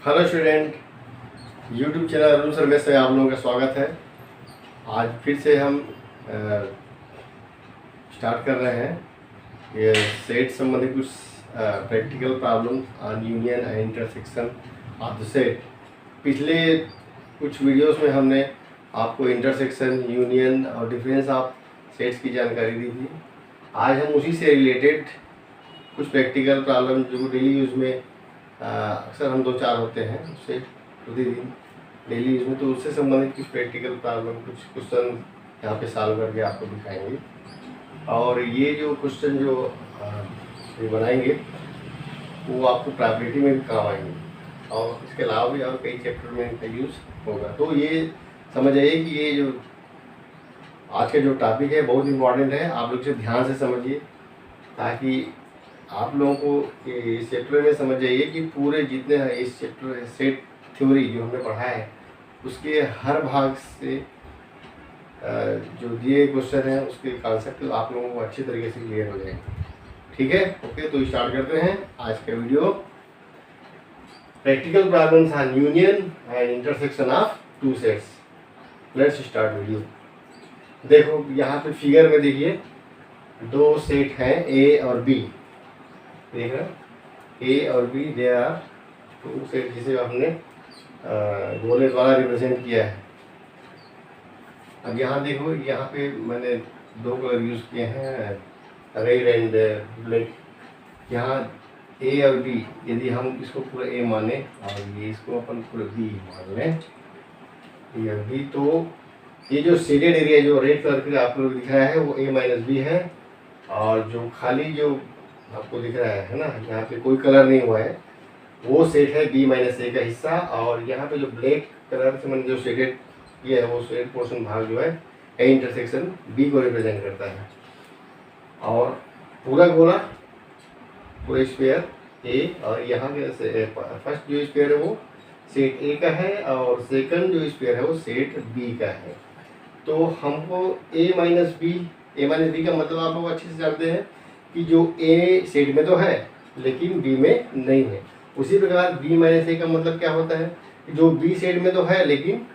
Hello student, YouTube channel Arun service में आप लोगों का स्वागत है। आज फिर से हम स्टार्ट कर रहे हैं ये सेट संबंधी कुछ practical problems on union and intersection of the set. पिछले कुछ वीडियोस में हमने आपको इंटरसेक्शन, यूनियन और डिफरेंस ऑफ सेट्स की जानकारी दी थी। आज हम उसी से रिलेटेड कुछ प्रैक्टिकल प्रॉब्लम जो डेली यूज़ में अक्सर हम 2-4 होते हैं उससे प्रतिदिन डेली यूज में, तो उससे संबंधित कुछ प्रैक्टिकल प्रॉब्लम, कुछ क्वेश्चन यहाँ पे सॉल्व करके आपको दिखाएंगे। और ये जो क्वेश्चन जो ये बनाएंगे वो आपको प्रॉपर्टी में भी काम आएंगे और इसके अलावा भी और कई चैप्टर में इनका यूज़ होगा। तो ये समझ आइए कि ये जो आज का जो टॉपिक है बहुत इम्पॉर्टेंट है। आप लोग इसे ध्यान से समझिए ताकि आप लोगों को इस चैप्टर में समझ जाइए कि पूरे जितने हैं इस चैप्टर सेट थ्योरी जो हमने पढ़ा है उसके हर भाग से जो दिए क्वेश्चन हैं उसके कॉन्सेप्ट आप लोगों को अच्छी तरीके से क्लियर हो जाएंगे। ठीक है, ओके। तो स्टार्ट करते हैं आज का video. Practical problems on union and intersection of two sets. Let's start video. देखो यहाँ पे फिगर में देखिए दो सेट हैं ए और बी। देख रहे ए और B, they are two set जिसे हमने गोले द्वारा रिप्रेजेंट किया है। अब यहाँ देखो, यहाँ पे मैंने दो कलर यूज़ किए हैं, रेड एंड ब्लैक। यहाँ ए और बी, यदि हम इसको पूरा ए माने और ये इसको अपन पूरा बी मान लें, ये बी, तो ये जो शेडेड एरिया जो रेड कलर के आप लोग दिख रहा है वो ए माइनस बी है। और जो खाली जो आपको दिख रहा है ना, यहाँ पे कोई कलर नहीं हुआ है, वो सेट है बी माइनस ए का हिस्सा। और यहाँ पे जो ब्लैक कलर से मैंने जो शेडेड किया है वो शेडेड पोर्शन भाग जो है ए इंटरसेक्शन बी को रिप्रेजेंट करता है। और पूरा गोला, पूरा स्क्वायर ए, और यहाँ के फर्स्ट जो स्क्वायर है वो सेट ए का है और सेकंड जो स्क्वायर है वो सेट बी का है। तो हमको ए माइनस बी का मतलब आप लोग अच्छे से जानते हैं कि जो ए सेट में तो है लेकिन बी में नहीं है। उसी प्रकार बी माइनस ए का मतलब क्या होता है कि जो बी सेट में तो है लेकिन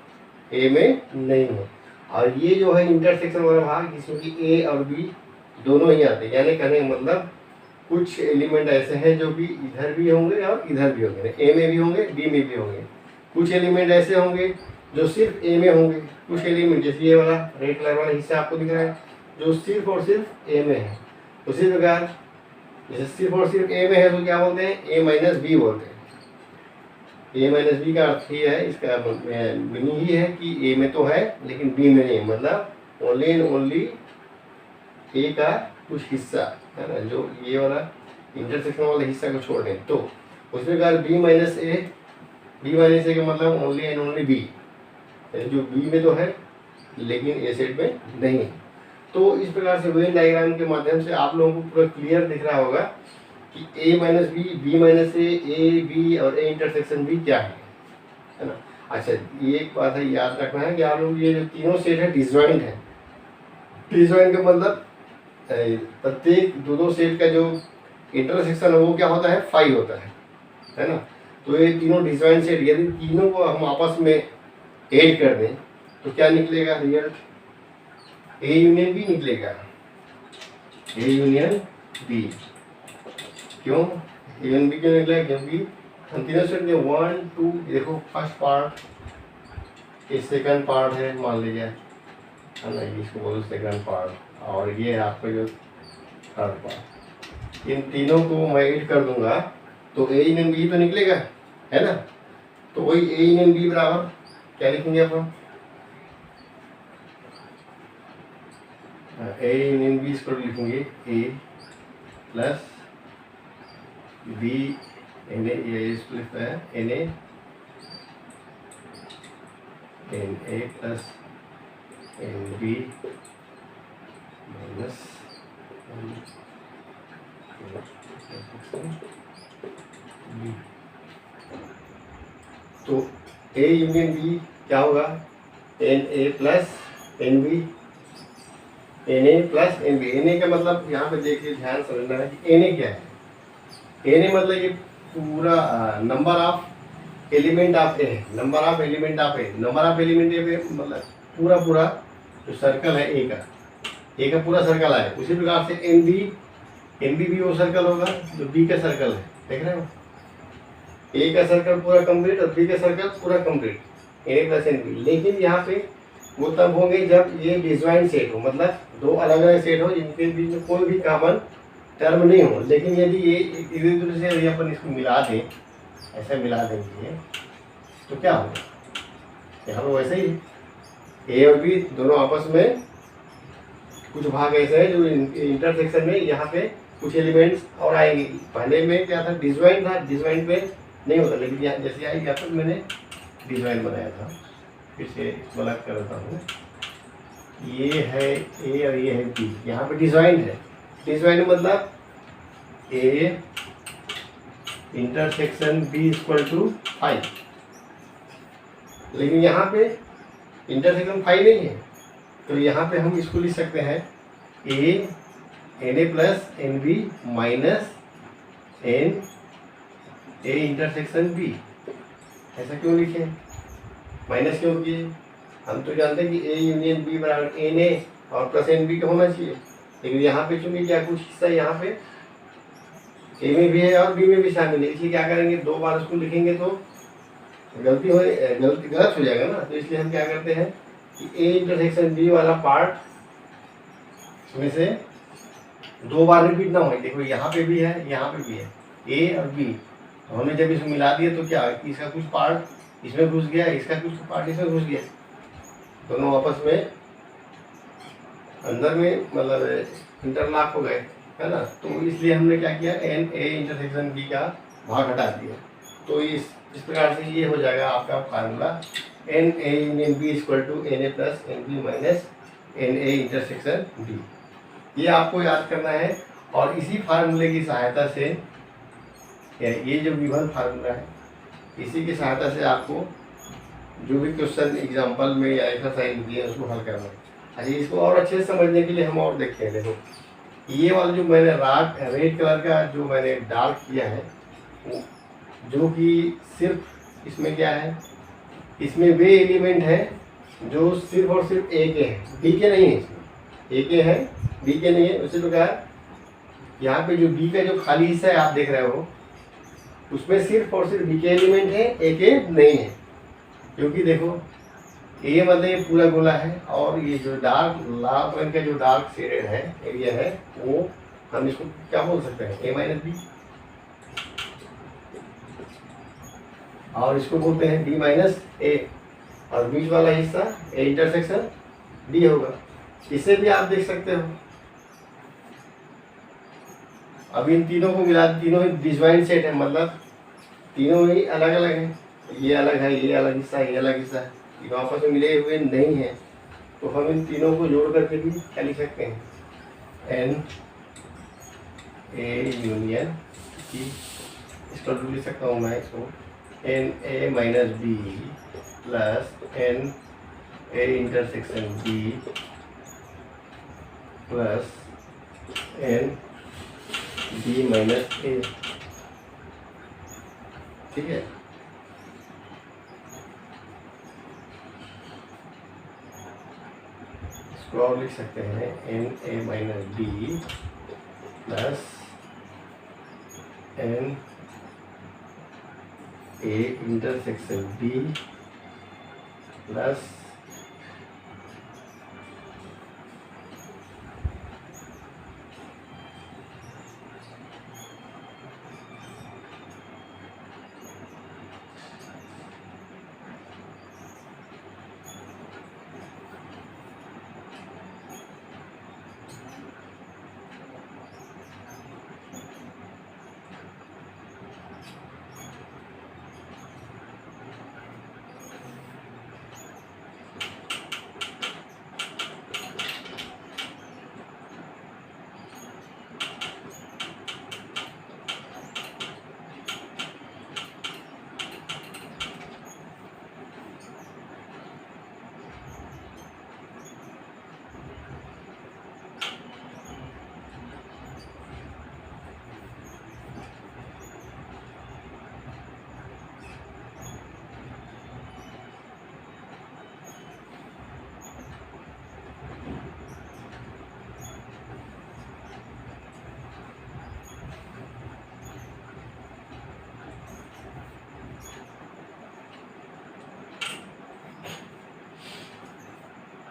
ए में नहीं है। और ये जो है इंटरसेक्शन वाला भाग जिसमें कि ए और बी दोनों ही आते हैं, यानी कहने का मतलब कुछ एलिमेंट ऐसे हैं जो भी इधर भी होंगे और इधर भी होंगे, ए में भी होंगे, बी में भी होंगे। कुछ एलिमेंट ऐसे होंगे जो सिर्फ ए में होंगे, कुछ एलिमेंट जैसे ये वाला रेड कलर वाला हिस्सा आपको दिख रहा है जो सिर्फ और सिर्फ ए में है। उसी प्रकार जैसे सिर्फ और सिर्फ ए में है तो क्या बोलते हैं, ए माइनस बी बोलते हैं। ए माइनस बी का अर्थ ये है, इसका मीनिंग ही है कि ए में तो है लेकिन बी में नहीं, मतलब ओनली एंड ओनली ए का कुछ हिस्सा है ना, जो ये वाला इंटरसेक्शन वाला हिस्सा को छोड़ दें। तो उस प्रकार बी माइनस ए का मतलब ओनली एंड ओनली बी, जो बी में तो है लेकिन ए सेट में नहीं है। तो इस प्रकार से वेन डायग्राम के माध्यम से आप लोगों को पूरा क्लियर दिख रहा होगा कि ए माइनस बी माइनस ए, बी और ए इंटरसेक्शन बी क्या है ना। अच्छा, ये एक बात है याद रखना है कि आप लोग ये जो तीनों सेट है डिसजॉइंट है। डिसजॉइंट का मतलब प्रत्येक दो सेट का जो इंटरसेक्शन है वो क्या होता है, फाई होता है ना। तो ये तीनों डिसजॉइंट सेट यदि तीनों को हम आपस में ऐड कर दें तो क्या निकलेगा, रिजल्ट ए यूनियन बी निकलेगा। ए यूनियन बी क्यों, ए यूनियन बी क्यों निकलेगा, क्योंकि हम तीनों सेट में 1 2 देखो, फर्स्ट पार्ट, ये सेकंड पार्ट है मान लीजिए है ना, इसको बोलो सेकंड पार्ट, और ये है आपका जो थर्ड पार्ट। इन तीनों को मैं ऐड कर दूंगा तो ए यूनियन बी तो निकलेगा, है ना। तो वही ए यूनियन बी बराबर क्या लिखेंगे अपन, ए यूनियन बी इसको लिखेंगे A plus B N A, ये इसको लिखता है n A plus N B minus B. तो ए यूनियन बी क्या होगा, N A plus N B, N A plus N B. N A का मतलब यहाँ पे देखिए, ध्यान समझना है कि एन ए क्या है। एन ए मतलब ये पूरा number of element of A है, number of element of A, number of element A मतलब पूरा पूरा जो सर्कल है ए का पूरा सर्कल है। उसी प्रकार से एन बी भी वो सर्कल होगा जो बी का सर्कल है, देख रहे हो, ए का सर्कल पूरा कंप्लीट और बी का सर्कल पूरा कंप्लीट, ए प्लस एन बी। लेकिन यहाँ पे वो तब होंगे जब ये डिसजॉइंट सेट हो, मतलब दो अलग अलग सेट हो जिनके बीच में कोई भी कॉमन टर्म नहीं हो। लेकिन यदि ये इधर उधर से यदि अपन इसको मिला दें, ऐसा मिला देंगे तो क्या होगा, यहाँ पर वैसे ही ए और बी दोनों आपस में कुछ भाग ऐसे हैं जो इंटरसेक्शन में यहाँ पे कुछ एलिमेंट्स और आएंगे। पहले में क्या था, डिसजॉइंट था, डिसजॉइंट पे नहीं होता, लेकिन यहाँ जैसे आएगी यहाँ पर मैंने डिसजॉइंट बनाया था। फिर से इसको अलग कर देता हूँ, ये है ए और ये है बी, यहाँ पे डिसजॉइंट है। डिसजॉइंट मतलब A intersection B equal to 5, लेकिन यहाँ पे इंटरसेक्शन 5 नहीं है, तो यहाँ पे हम इसको लिख सकते हैं A N A plus N B minus N A intersection B. ऐसा क्यों लिखे, माइनस क्यों किए, हम तो जानते हैं कि ए यूनियन बी बराबर एन ए और प्लस एन बी का होना चाहिए। लेकिन यहाँ पे चूंकि क्या कुछ हिस्सा यहाँ पे ए में भी है और बी में भी शामिल है, इसलिए क्या करेंगे, दो बार उसको लिखेंगे तो गलत हो जाएगा ना। तो इसलिए हम क्या करते हैं कि ए इंटरसेक्शन बी वाला पार्ट में से दो बार रिपीट ना हो। देखो यहाँ पे भी है, यहाँ पे भी है, ए और बी, तो हमने जब इसको मिला दिया तो क्या, इसका कुछ पार्ट इसमें घुस गया, इसका कुछ पार्ट इसमें घुस गया, दोनों आपस में अंदर में मतलब इंटरलॉक हो गए, है ना। तो इसलिए हमने क्या किया, एन ए इंटरसेक्शन बी का भाग हटा दिया। तो इस प्रकार से ये हो जाएगा आपका formula, n A union B equal to n A plus N B minus N A intersection B. ये आपको याद करना है। और इसी फार्मूले की सहायता से, ये जो विभल फार्मूला है, इसी की सहायता से आपको जो भी क्वेश्चन एग्जाम्पल में या एक्सरसाइज दिए उसको हल करना है। अच्छा, इसको और अच्छे से समझने के लिए हम और देखते हैं। देखो ये वाला जो मैंने रेड कलर का जो मैंने डार्क किया है, जो कि सिर्फ इसमें क्या है, इसमें वे एलिमेंट है जो सिर्फ और सिर्फ ए के हैं, बी के नहीं है। इसमें ए के है, बी के नहीं है। उसी प्रकार यहाँ पे जो बी का जो खाली हिस्सा है आप देख रहे हो, उसमें सिर्फ और सिर्फ बी के एलिमेंट है, ए के नहीं है। क्योंकि देखो ए मतलब ये पूरा गोला है, और ये जो डार्क लाल रंग का जो डार्क शेडेड है एरिया है, वो हम इसको क्या बोल सकते हैं, ए माइनस बी, और इसको बोलते हैं डी माइनस ए, और बीच वाला हिस्सा ए इंटरसेक्शन डी होगा। इसे भी आप देख सकते हो। अब इन तीनों को मिला, तीनों ही डिसजॉइंट सेट है, मतलब तीनों ही अलग अलग हैं, ये अलग है, ये अलग हिस्सा है, ये अलग हिस्सा है, तीनों आपस में मिले हुए नहीं हैं। तो हम इन तीनों को जोड़ करके भी क्या लिख सकते हैं, एन ए यूनियन बी, इसको लिख सकता हूँ मैं, इसको N A minus B plus N A intersection B plus N B minus A. ठीक है, इसको और लिख सकते हैं N A minus B plus N A intersection B plus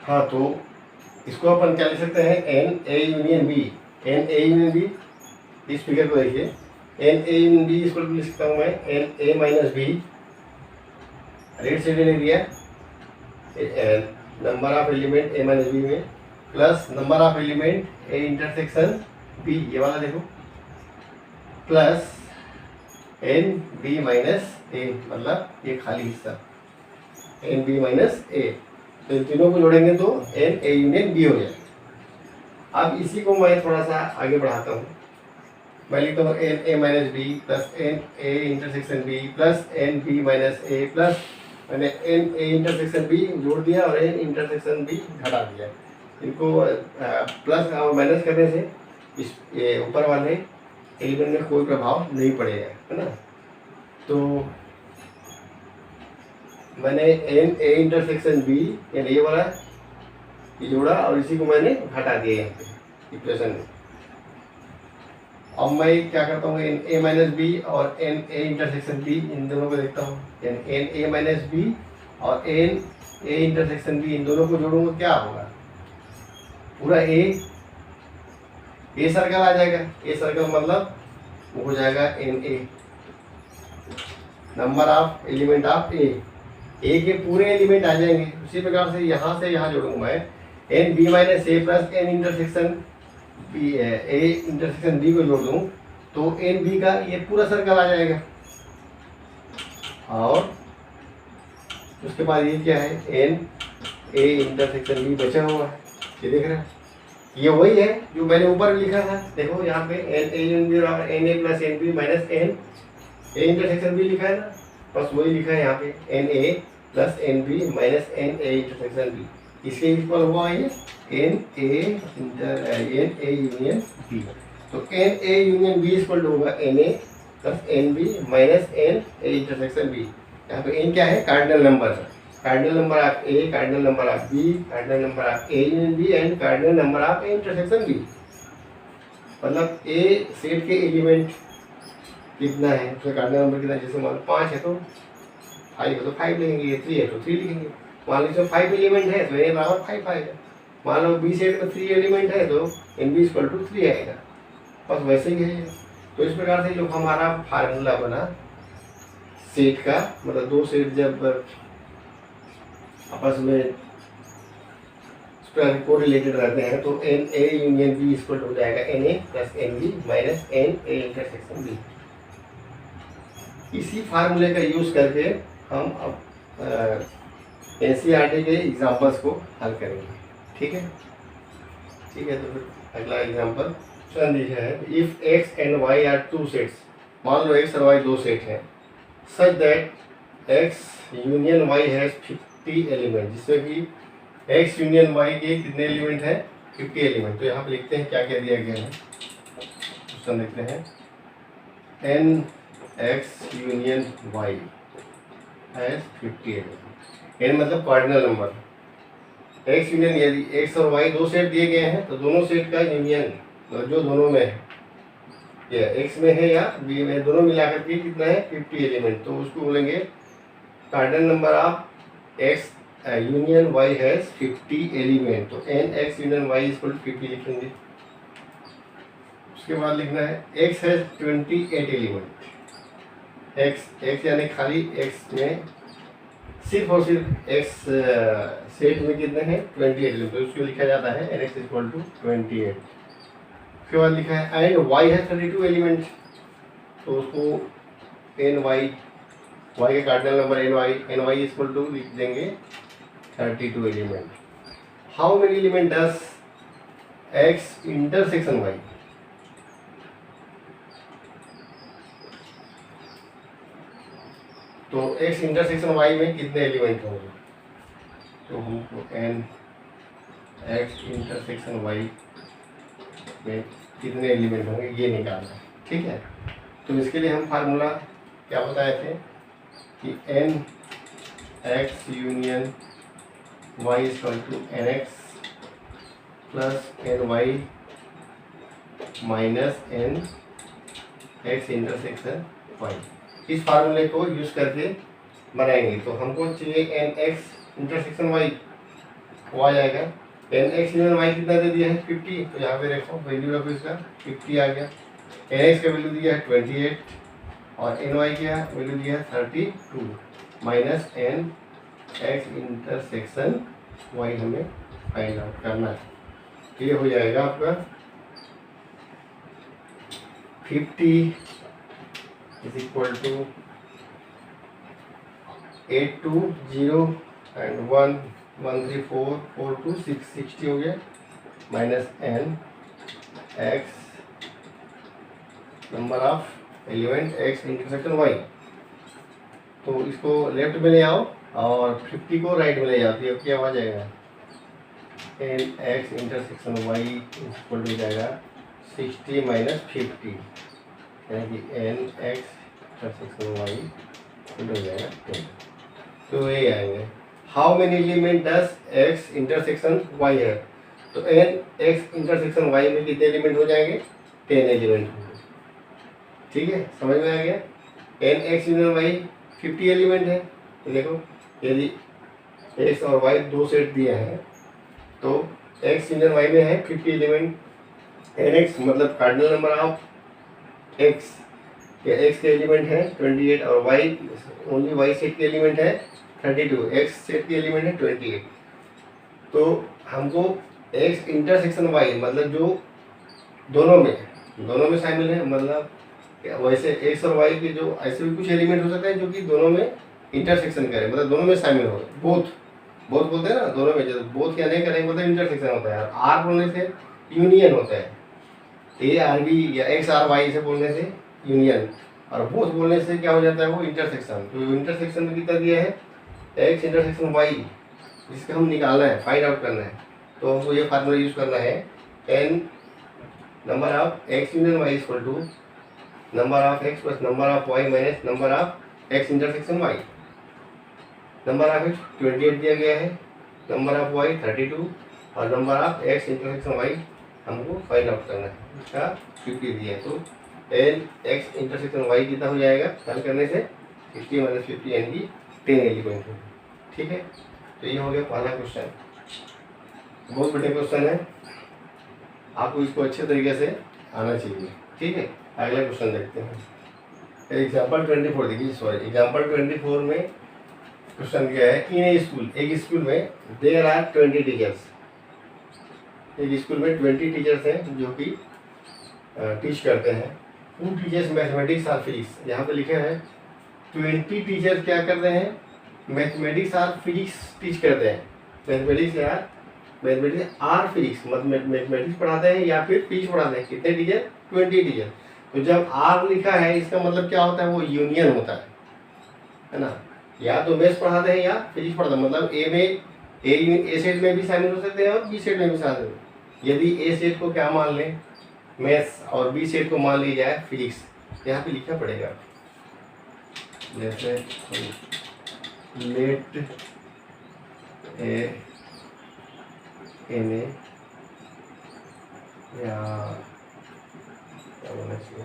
हाँ, तो इसको अपन क्या लिख सकते हैं, N A union B. N A union B, इस फिगर को देखिए, एन ए यूनियन बी इसको लिख सकता हूँ मैं N A minus B, red shaded area, number of element A minus B में, plus number of element A intersection B, ये वाला देखो, plus N B minus A, मतलब ये खाली हिस्सा एन बी माइनस ए। तो इन तीनों को जोड़ेंगे तो एन ए यूनियन बी हो जाएगा। अब इसी को मैं थोड़ा सा आगे बढ़ाता हूँ, मैं लिखता हूँ n A minus B plus N A intersection B plus N B minus A, plus मैंने एन ए इंटरसेक्शन बी जोड़ दिया और एन इंटरसेक्शन बी घटा दिया। इनको प्लस और माइनस करने से इस ये ऊपर वाले एलिमेंट में कोई प्रभाव नहीं पड़ेगा, है ना। तो मैंने एन ए इंटरसेक्शन बी यानी ये वाला ये जोड़ा और इसी को मैंने घटा दिया यहाँ पे इक्वेशन में। अब मैं क्या करता हूँ, एन ए माइनस बी और एन ए इंटरसेक्शन बी, इन दोनों को देखता हूँ, एन ए माइनस बी और एन ए इंटरसेक्शन बी, इन दोनों को जोड़ूंगा क्या होगा, पूरा ए सर्कल आ जाएगा। ए सर्कल मतलब वो हो जाएगा N A, number of element of A के पूरे एलिमेंट आ जाएंगे। उसी प्रकार से यहाँ जोड़ूंगा मैं n B minus A plus n intersection B, A intersection B को जोड़ दूँ तो एन बी का ये पूरा सर्कल आ जाएगा। और उसके बाद ये क्या है, एन ए इंटरसेक्शन बी बचा हुआ है, ये देख रहे हैं, ये वही है जो मैंने ऊपर लिखा था। देखो यहाँ पे एन ए एन बी बराबर N A plus N B minus N A intersection B लिखा है ना, बस वही लिखा है यहाँ पे N A plus N B minus N A intersection B. इसके इक्वल हुआ ये एन ए यूनियन बी। तो N A union B equal होगा N A plus N B minus N A intersection B. यहाँ पे एन क्या है, cardinal number, cardinal number of A, cardinal number of B, cardinal number of A union B and cardinal number of A intersection B. मतलब A set के element कितना है, उसका cardinal number कितना है, जैसे मान लो 5 है तो 5 है तो 5 लिखेंगे, 3 है तो 3 लिखेंगे। मान लीजिए 5 एलिमेंट है तो ए बराबर 5 आएगा। मान लो बी सेट में 3 एलिमेंट है तो एन बी इक्वल टू 3 आएगा, बस वैसे ही है। तो इस प्रकार से जो हमारा फार्मूला बना सेट का, मतलब दो सेट जब आपस में को रिलेटेड रहते हैं तो N A union B equal हो जाएगा N A plus N B minus N A intersection B. इसी फार्मूले का यूज करके हम अब एनसीईआरटी के एग्जाम्पल्स को हल करेंगे। ठीक है, ठीक है। तो फिर अगला एग्जाम्पल स्वयं लिखा है, if X and Y are two sets, मान लो एक्स और वाई दो सेट हैं, such that X union Y has 50 element, जिसमें कि एक्स यूनियन वाई के कितने एलिमेंट हैं, 50 एलिमेंट। तो यहाँ पे लिखते हैं क्या क्या दिया गया है, क्वेश्चन देखते हैं, N X union Y has 50 element. N मतलब कार्डिनल नंबर, एक्स यूनियन, यदि एक्स और वाई दो सेट दिए गए हैं तो दोनों सेट का यूनियन जो दोनों में है, या एक्स में है या बी में, दोनों मिलाकर के कितना है 50 एलिमेंट। तो उसको बोलेंगे cardinal number of X union Y has 50 element. तो N X union Y equal to 50 लिखेंगे। उसके बाद लिखना है एक्स हैज 28 एलिमेंट। एक्स यानी खाली एक्स में सिर्फ और सिर्फ एक्स सेट में कितने हैं 28 एलिमेंट, तो उसको लिखा जाता है एन एक्स इक्वल टू 28। उसके बाद लिखा है एंड वाई है 32 एलिमेंट, तो उसको एन वाई का cardinal number n Y equal to लिख देंगे 32 element. How many element does X intersection Y, तो एक्स इंटरसेक्शन वाई में कितने एलिमेंट होंगे, तो हमको एन एक्स इंटरसेक्शन वाई में कितने एलिमेंट होंगे ये निकालना है। ठीक है, तो इसके लिए हम फार्मूला क्या बताए थे कि n X union Y equal to n X plus N Y minus N X intersection Y. इस फार्मूले को यूज करके बनाएंगे। तो हमको चाहिए एन एक्स इंटरसेक्शन वाई, वो आ जाएगा। एन एक्स यूनियन वाई कितना दे दिया है 50, तो यहाँ पे देखो वैल्यू रखो इसका 50 आ गया। एन एक्स का वैल्यू दिया है 28 और एन वाई का वैल्यू दिया है 32 minus N X intersection Y हमें फाइंड आउट करना है। तो ये हो जाएगा आपका 50 इज इक्वल टू 8 2 0 एंड 1 1 3 4 4 2 6 60 हो गया minus N X number of element X intersection Y. तो इसको लेफ्ट में ले आओ और 50 को राइट में ले जाओ, तो क्या हो जाएगा n X intersection Y equal हो जाएगा 60 माइनस 50, यानी कि n X intersection Y equal हो जाएगा 10। तो ये आएंगे how many element does X intersection Y है। तो एन एक्स इंटरसेक्शन वाई में कितने एलिमेंट हो जाएंगे 10 एलिमेंट होंगे। ठीक है, समझ में आ गया। N X union Y 50 element है। तो देखो यदि एक्स और वाई दो सेट दिया है तो एक्स यूनियन वाई में है 50 एलिमेंट। एन एक्स मतलब कार्डिनल नंबर ऑफ एक्स या एक्स के एलिमेंट है 28 और वाई ओनली वाई सेट के एलिमेंट है 32, एक्स सेट के एलिमेंट है 28। तो हमको एक्स इंटरसेक्शन वाई मतलब जो दोनों में शामिल है, मतलब वैसे एक्स और वाई के जो ऐसे भी कुछ एलिमेंट हो सकते हैं जो कि दोनों में इंटरसेक्शन करें, मतलब दोनों में शामिल हो। बोथ बोलते हैं ना, दोनों में जब बोथ क्या नहीं करेंगे मतलब इंटरसेक्शन होता है। आर बोलने से यूनियन होता है, ए आर बी या एक्स आर वाई से बोलने से यूनियन, और बोथ बोलने से क्या हो जाता है वो इंटरसेक्शन। तो इंटरसेक्शन में कितना दिया है एक्स इंटरसेक्शन वाई, जिसका हम निकालना है फाइंड आउट करना है। तो हमको ये फार्मूला यूज करना है n number of X union Y equal to number of X plus number of Y minus number of X intersection Y. Number of X 28 दिया गया है, नंबर ऑफ वाई 32 और number of X intersection Y हमको find out करना है, इसका 50 दिया है। तो एन एक्स इंटरसेक्शन वाई कितना हो जाएगा हल करने से 50 माइनस 50 यानी कि 10 एलिमेंट है। ठीक है, तो ये हो गया पहला क्वेश्चन। बहुत बड़े क्वेश्चन है, आपको इसको अच्छे तरीके से आना चाहिए। ठीक है, अगला क्वेश्चन देखते हैं। एग्जाम्पल 24 देखिए, सॉरी एग्जाम्पल 24 में क्वेश्चन क्या है। इन ए स्कूल, एक स्कूल में देयर आर 20 टीचर्स। एक स्कूल में 20 टीचर्स हैं जो कि टीच करते हैं। 2 टीचर्स मैथमेटिक्स और फिजिक्स। यहाँ पे लिखे हैं 20 टीचर्स क्या करते हैं मैथमेटिक्स और फिजिक्स टीच करते हैं। मैथमेटिक्स आर फिजिक्स मतलब मैथमेटिक्स पढ़ाते हैं या फिर फिजिक्स पढ़ाते हैं। कितने टीचर 20 टीचर। तो जब आर लिखा है इसका मतलब क्या होता है वो यूनियन होता है ना। या तो मैथ्स पढ़ाते हैं या फिजिक्स पढ़ाते हैं, मतलब ए में ए सेट में भी शामिल हो सकते हैं और बी सेट में भी शामिल हो। यदि ए सेट को क्या मान लें मैथ्स और बी सेट को मान ली जाए फिजिक्स, यहाँ पे लिखना पड़ेगा जैसे लेट एन ए या क्या बोलना चाहिए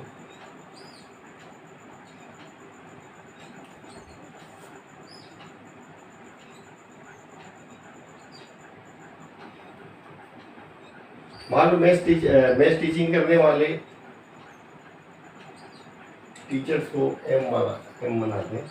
मान लो मैथ्स टीचिंग करने वाले टीचर्स को एम बनाते हैं।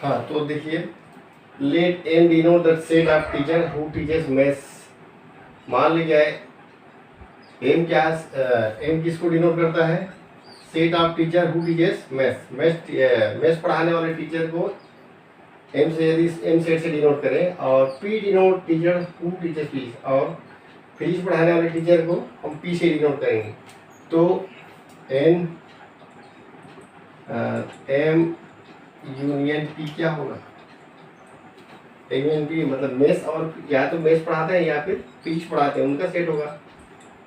हाँ तो देखिए, let M denote that set of teacher who teachers maths. मान लीजिए एम क्या, एम किसको डिनोट करता है, set of teacher who teachers maths. Maths पढ़ाने वाले टीचर को एम से, यदि एम सेट से डिनोट करें, और P denote teacher who teachers physics, और फिजिक्स पढ़ाने वाले टीचर को हम पी से डिनोट करेंगे। तो एन एम यूनियन पी क्या होगा, एम यूनियन पी मतलब मैथ्स, और या तो मैथ्स पढ़ाते हैं या फिर फिजिक्स पढ़ाते हैं, उनका सेट होगा।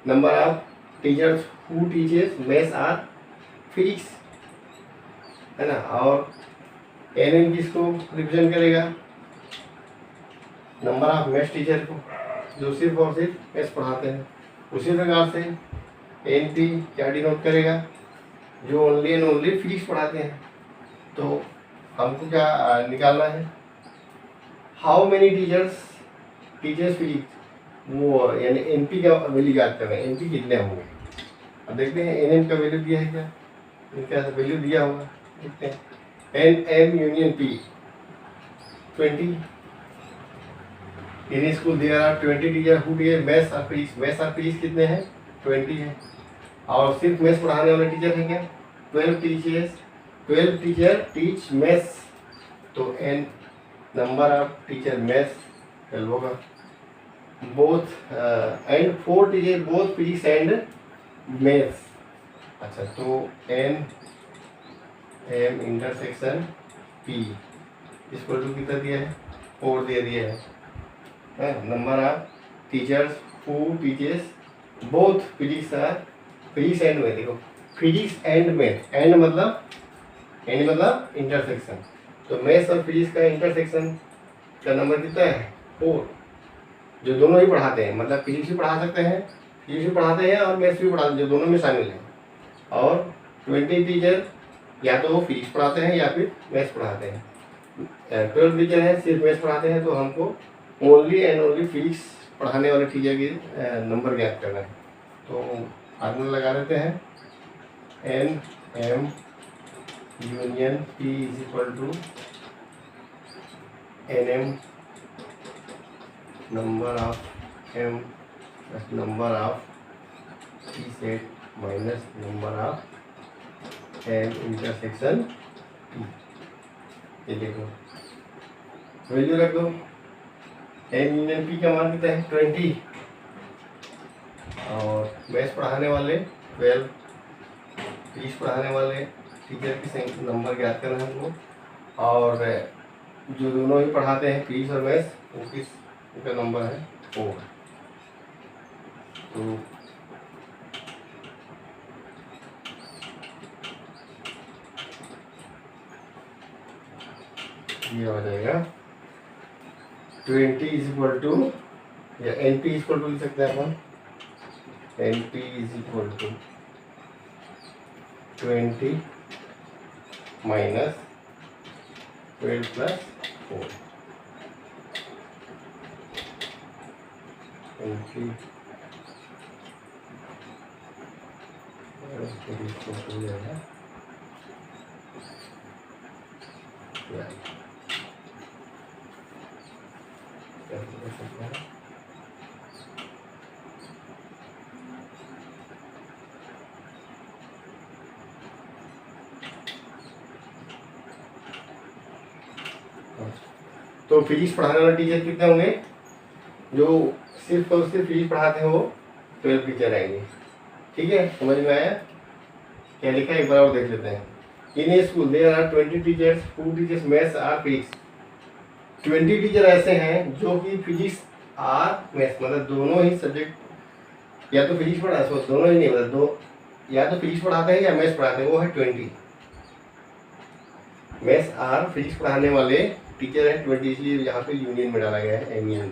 Number of teachers who teachers maths are physics, है ना। और एन एम किसको रिप्रेजेंट करेगा, नंबर ऑफ मैथ्स टीचर को जो सिर्फ और सिर्फ मैथ्स पढ़ाते हैं। उसी प्रकार से एन पी क्या डिनोट करेगा, जो ओनली एंड ओनली फिजिक्स पढ़ाते हैं। तो हमको क्या निकालना है, हाउ मेनी टीचर्स फिजिक्स, वो यानी एन पी का वैल्यू याद कर रहे हैं, एन पी कितने होंगे। अब देखते हैं एन एम का वैल्यू दिया है क्या, इनका वैल्यू दिया होगा, देखते हैं। N M union P 20। In school there are 20 teacher who teacher maths और फिजिक्स। मैथ्स और फिजिक्स कितने हैं, 20 है। और सिर्फ मैथ्स पढ़ाने वाले टीचर हैं क्या, 12 टीचर्स। 12 टीचर टीच मैथ्स, तो n number of teacher maths 12 होगा। Both and 4 teacher both physics and maths. अच्छा, तो एन एम इंटरसेक्शन पी इसको टू कितना दिया है, 4 दे दिया है। Number of teachers who teachers both physics are, physics and math, देखो फिजिक्स एंड मैथ, एंड मतलब इंटरसेक्शन, तो मैथ्स और फिजिक्स का इंटरसेक्शन का नंबर कितना है, 4, जो दोनों ही पढ़ाते हैं, मतलब फिजिक्स भी पढ़ा सकते हैं, फिजिक्स भी पढ़ाते हैं और मैथ्स भी पढ़ाते हैं, जो दोनों में शामिल हैं। और 20 टीचर या तो वो फिजिक्स पढ़ाते हैं या फिर मैथ्स पढ़ाते हैं। 12 टीचर हैं सिर्फ मैथ्स पढ़ाते हैं, तो हमको ओनली एंड ओनली फिजिक्स पढ़ाने वाले टीचर के नंबर ज्ञात करना है। तो फार्मूला लगा देते हैं, n M union P is equal to n M number of M plus number of P set minus number of M intersection P. ये देखो वैल्यू रख दो, एम यूनियन पी का मान कितना है, 20, और मैथ्स पढ़ाने वाले 12, फिजिक्स पढ़ाने वाले टीचर की नंबर ज्ञात करना है हमको, और जो दोनों ही पढ़ाते हैं फिजिक्स और मैथ्स उनका नंबर है 4। तो ये हो जाएगा 20 इज इक्वल टू, या N P is equal to लिख सकते हैं अपन, N P is equal to 20 minus 12 plus 4। N P हो जाएगा तो फिजिक्स पढ़ाने वाले टीचर कितने होंगे, जो सिर्फ और सिर्फ फिजिक्स पढ़ाते हैं वो 12 टीचर आएंगे। ठीक है, समझ में आया क्या लिखा है, एक बार और देख लेते हैं। In a school there are 20 teachers who teachers maths are physics. 20 teacher ऐसे हैं जो कि फिजिक्स आर मैथ्स, मतलब दोनों ही सब्जेक्ट, या तो फिजिक्स पढ़ा, दोनों ही नहीं, मतलब दो, या तो फिजिक्स पढ़ाते हैं या मैथ्स पढ़ाते हैं, वो है 20। मैथ्स आर फिजिक्स पढ़ाने वाले टीचर है 20, इसलिए यहाँ पे यूनियन में डाला गया है एम।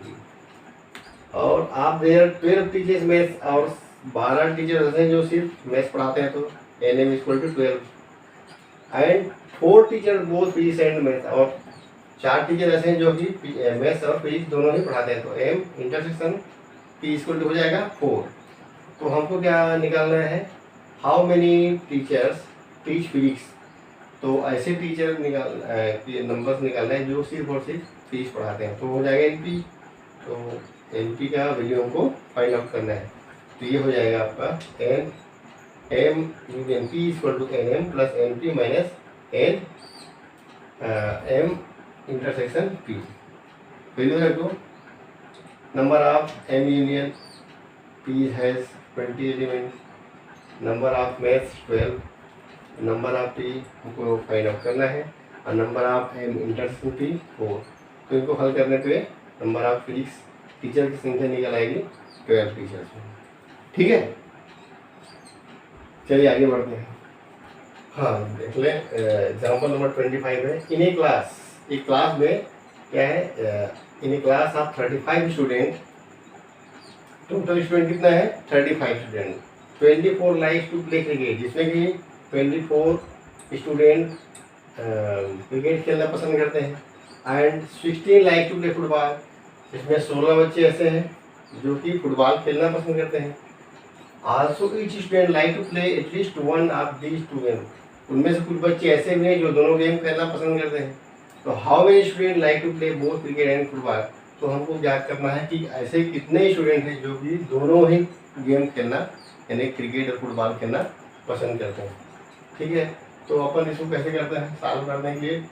और आप देयर 12 टीचर्स मैथ्स, और 12 टीचर ऐसे हैं जो सिर्फ मैथ्स पढ़ाते हैं, तो n M equal to 12, and 4 teacher both physics and maths, और 4 टीचर ऐसे हैं जो कि मैथ्स और फिजिक्स दोनों ही पढ़ाते हैं, तो M intersection P equal to हो जाएगा 4। तो हमको क्या निकालना है, how many teachers teach physics, तो ऐसे टीचर के नंबर्स निकालना है जो सिर्फ और सिर्फ फीस पढ़ाते हैं, तो हो जाएगा एनपी। तो एनपी का वैल्यू हमको फाइंड आउट करना है। तो ये हो जाएगा आपका n M union P equal to n M plus n P minus n M intersection P. Value रख दो। Number of M union P has 20 element, number of maths 12, number of P हमको फाइंड आउट करना है, और number of M intersection P 4। तो इनको हल करने पे नंबर ऑफ फिजिक्स टीचर की संख्या निकल आएगी 12 टीचर्स में। ठीक है, चलिए आगे बढ़ते हैं। हाँ देख लें, एग्जाम्पल नंबर 25 है। इन ए क्लास, एक क्लास में क्या है, in a class of 35 student, total student कितना है 35 student, 24 likes to play cricket, जिसमें कि 24 स्टूडेंट क्रिकेट खेलना पसंद करते हैं, and 16 like to play football, इसमें 16 बच्चे ऐसे हैं जो कि फुटबॉल खेलना पसंद करते हैं। Also each student like to play at least one of these two game, उनमें से कुछ बच्चे ऐसे भी हैं जो दोनों गेम खेलना पसंद करते हैं। तो how many student like to play both cricket and football, तो हमको ज्ञात करना है कि ऐसे कितने स्टूडेंट हैं जो कि दोनों ही गेम खेलना यानी क्रिकेट और फुटबॉल खेलना पसंद करते हैं। ठीक है, तो अपन इसको कैसे करते हैं सॉल्व करने के लिए।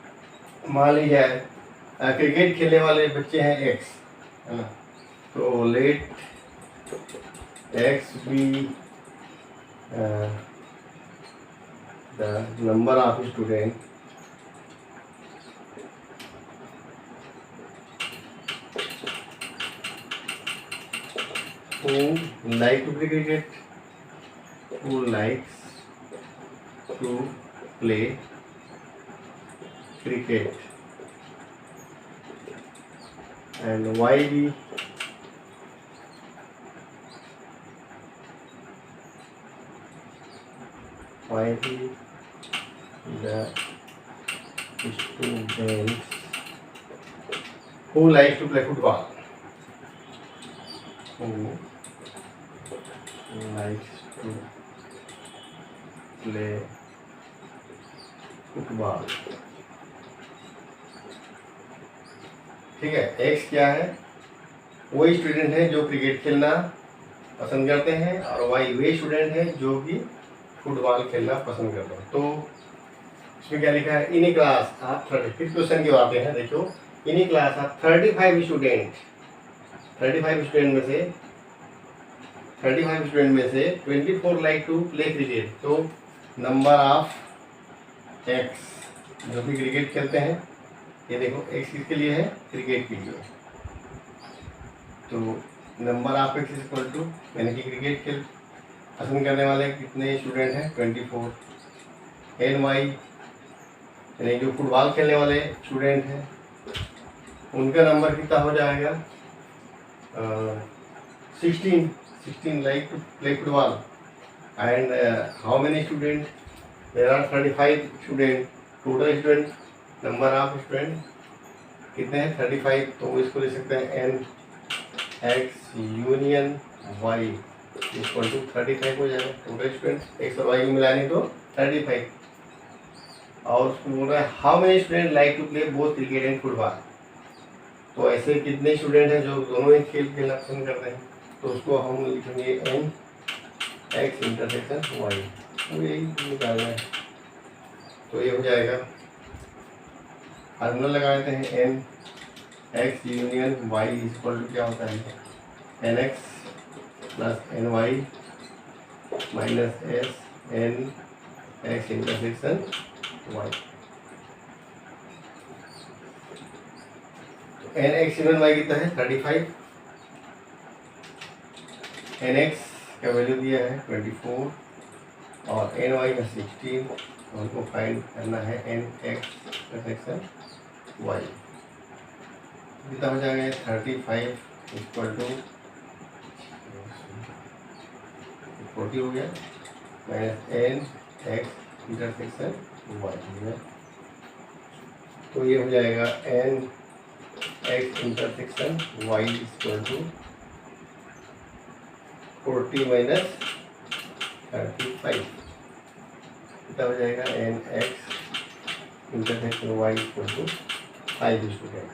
मान लीजिए क्रिकेट खेलने वाले बच्चे हैं एक्स, है ना, तो let X be the number of student who like to play cricket, who likes to play cricket, and why the students who likes to play football, who likes to play football. ठीक है, x क्या है, वही student है जो cricket खेलना पसंद करते हैं, और वाई वे स्टूडेंट है जो कि फुटबॉल खेलना पसंद करते हैं। तो इसमें क्या लिखा है, इन क्लास आप 30, फिर क्वेश्चन की बातें हैं, देखो इन क्लास आप 35 स्टूडेंट, 35 स्टूडेंट में से 24 लाइक टू प्ले क्रिकेट, तो नंबर ऑफ एक्स जो भी क्रिकेट खेलते हैं, ये देखो एक्स किसके लिए है, क्रिकेट के लिए, तो number of X equal to यानी कि क्रिकेट खेल पसंद करने वाले कितने स्टूडेंट हैं 24, एन वाई यानी जो फुटबॉल खेलने वाले स्टूडेंट हैं उनका नंबर कितना हो जाएगा 16 like to play football, and how many student, there are 35 student, total student number of student कितने हैं 35, तो इसको ले सकते हैं N X union Y equal to 35 हो जाएगा। टोटल स्टूडेंट एक्स और वाई को मिलाने तो 35, और उसको बोल रहा है how many student like to play both cricket and football, तो ऐसे कितने स्टूडेंट हैं जो दोनों ही खेल खेलना पसंद करते हैं, तो उसको हम लिखेंगे एन एक्स इंटरसेक्शन वाई, तो यही निकालना है। तो ये हो जाएगा, फार्मूला लगा देते हैं N X union Y equal to क्या होता है n X plus N Y minus S n X intersection Y. N X union Y कितना है 35, एन एक्स का वैल्यू दिया है 24 और एन वाई का 16, हमको फाइंड करना है एन एक्स इंटरसेक्शन वाई, कितना हो जाएगा 35 इक्वल टू 40 हो गया minus N X intersection Y हो गया, तो ये हो जाएगा n X intersection Y equal to 40 minus 35, कितना हो जाएगा n X intersection y equal to 5 student.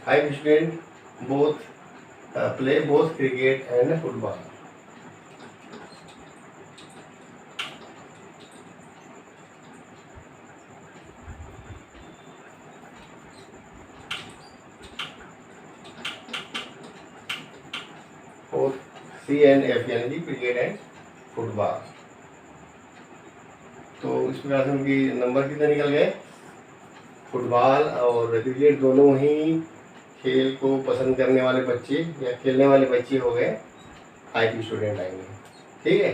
5 student both play both cricket and football. Both C and F यानी कि क्रिकेट एंड फुटबॉल। तो इस प्रकार से उनकी नंबर कितने निकल गए? फुटबॉल और क्रिकेट दोनों ही खेल को पसंद करने वाले बच्चे या खेलने वाले बच्चे हो गए 5 स्टूडेंट आएंगे। ठीक है,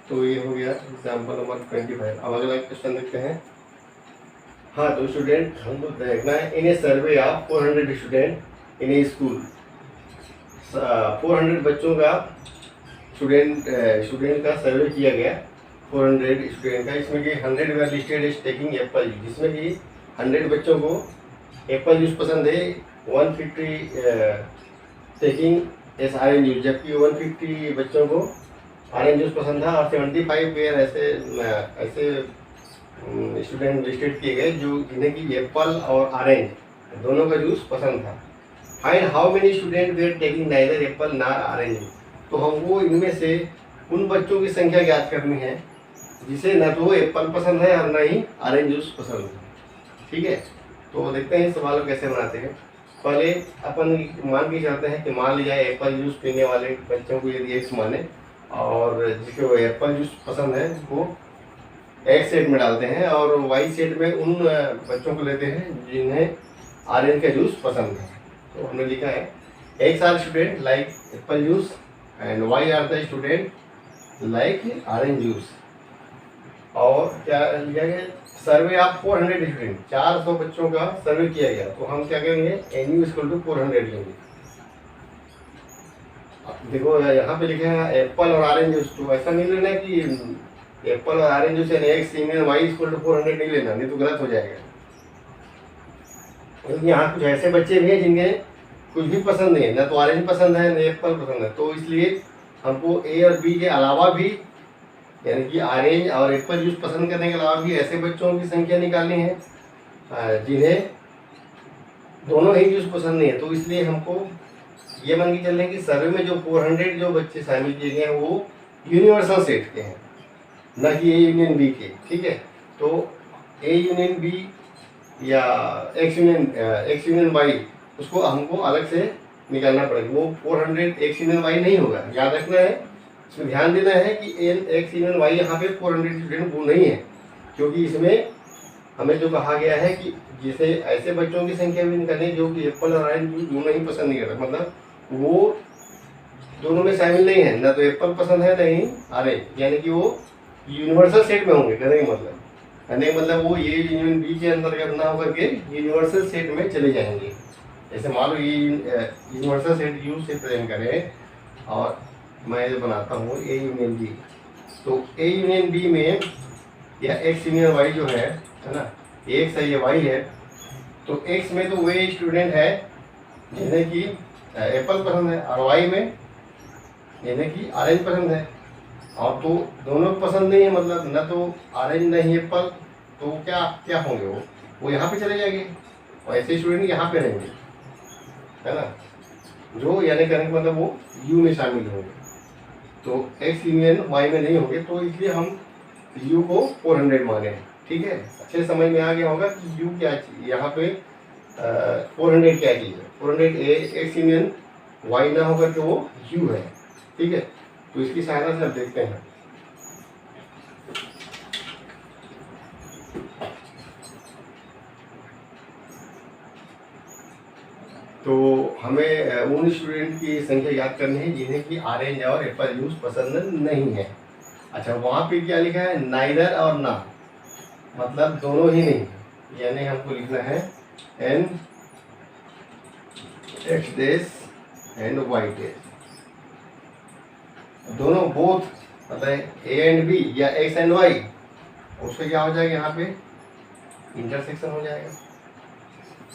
तो ये हो गया एग्जाम्पल नंबर 25। अब अगला क्वेश्चन देखते हैं। हाँ, तो स्टूडेंट हमको देखना है in a survey of 400 student in a school. 400 बच्चों का स्टूडेंट का सर्वे किया गया, 400 स्टूडेंट का। इसमें कि 100 वर लिस्टेड इज टेकिंग एप्पल, जिसमें कि 100 बच्चों को एप्पल जूस पसंद है, 150 टेकिंग एस ऑरेंज जूस, जबकि 150 बच्चों को ऑरेंज जूस पसंद था और 75 पेयर ऐसे स्टूडेंट लिस्टेड किए गए जो जिन्हें कि एप्पल और ऑरेंज दोनों का जूस पसंद था। Find how many student were taking neither apple nor orange. तो हमको इनमें से उन बच्चों की संख्या ज्ञात करनी है जिसे न तो एप्पल पसंद है और न ही ऑरेंज जूस पसंद है। ठीक है, तो देखते हैं इस सवाल को कैसे बनाते हैं। पहले अपन मान के चलते हैं कि मान लिया एप्पल जूस पीने वाले बच्चों को यदि एक्स माने और जिसको एप्पल जूस पसंद है वो एक्स सेट में डालते हैं और वाई सेट में उन बच्चों को लेते हैं जिन्हें ऑरेंज का जूस पसंद है। तो हमने लिखा है X are student like apple juice and Y are the student like orange juice. और क्या लिया गया? सर्वे ऑफ 400 स्टूडेंट, 400 बच्चों का सर्वे किया गया। तो हम क्या करेंगे? एन यू इक्वल टू 400 लेंगे। देखो यहाँ पे लिखे हैं एप्पल और ऑरेंज जूस, तो ऐसा नहीं लेना कि एप्पल और ऑरेंज जूस यानी X union Y equal to 400 नहीं लेना, नहीं तो गलत हो जाएगा। क्योंकि यहाँ कुछ ऐसे बच्चे भी हैं जिनके कुछ भी पसंद नहीं है, ना तो ऑरेंज पसंद है ना एप्पल पसंद है। तो इसलिए हमको ए और बी के अलावा भी यानी कि ऑरेंज और एप्पल जूस पसंद करने के अलावा भी ऐसे बच्चों की संख्या निकालनी है जिन्हें दोनों ही जूस पसंद नहीं है। तो इसलिए हमको ये मान के चल रहे हैं कि सर्वे में जो 400 जो बच्चे शामिल किए गए हैं वो यूनिवर्सल सेट के हैं, न कि ए यूनियन बी के। ठीक है, तो ए यूनियन बी या एक्स यूनियन वाई उसको हमको अलग से निकालना पड़ेगा। वो 400 एक्स यूनियन वाई नहीं होगा, याद रखना है। इसमें ध्यान देना है कि एन एक्स यूनियन वाई यहाँ पे 400 स्टूडेंट वो नहीं है, क्योंकि इसमें हमें जो कहा गया है कि जिसे ऐसे बच्चों की संख्या भी निकालनी जो कि एप्पल और ऑरेंज जूस दोनों ही पसंद नहीं करते, मतलब वो दोनों में शामिल नहीं है, ना तो एप्पल पसंद है नहीं ऑरेंज, यानी कि वो यूनिवर्सल सेट में होंगे। कहने का मतलब वो ये यूनियन बी के अंतर्गत ना होकर के यूनिवर्सल सेट में चले जाएंगे। जैसे मान लो ये यूनिवर्सल सेट यू से प्रेजेंट करें और मैं जो बनाता हूँ ए यूनियन बी, तो ए यूनियन बी में या एक्स यूनियन वाई जो है ना, एक्स है ये वाई है, तो एक्स में तो वे स्टूडेंट है जिन्हें कि एप्पल पसंद है और वाई में जिन्हें कि ऑरेंज पसंद है। और तो दोनों पसंद नहीं है, मतलब न तो ऑरेंज नहीं एप्पल, तो क्या क्या होंगे? वो यहाँ पे चले जाएंगे और ऐसे स्टूडेंट यहाँ पे रहेंगे, है ना, जो यानी कहने का मतलब वो यू में शामिल होंगे। तो एक्स यूनियन वाई में नहीं होंगे, तो इसलिए हम यू को 400 माने हैं। ठीक है, अच्छे समझ में आ गया होगा कि यू क्या चीज यहाँ पे 400 क्या चीज़ है। 400 एक्स यूनियन वाई ना होकर के वो यू है। ठीक है, तो इसकी सहायता से अब देखते हैं। तो हमें उन स्टूडेंट की संख्या याद करनी है जिन्हें कि ऑरेंज और एप्पल जूस पसंद नहीं है। अच्छा, वहाँ पे क्या लिखा है? नाइदर और ना, मतलब दोनों ही नहीं, यानी हमको लिखना है n X dash and Y dash, दोनों बोथ मतलब ए एंड बी या एक्स एंड वाई, उसका क्या हो जाएगा? यहाँ पे इंटरसेक्शन हो जाएगा,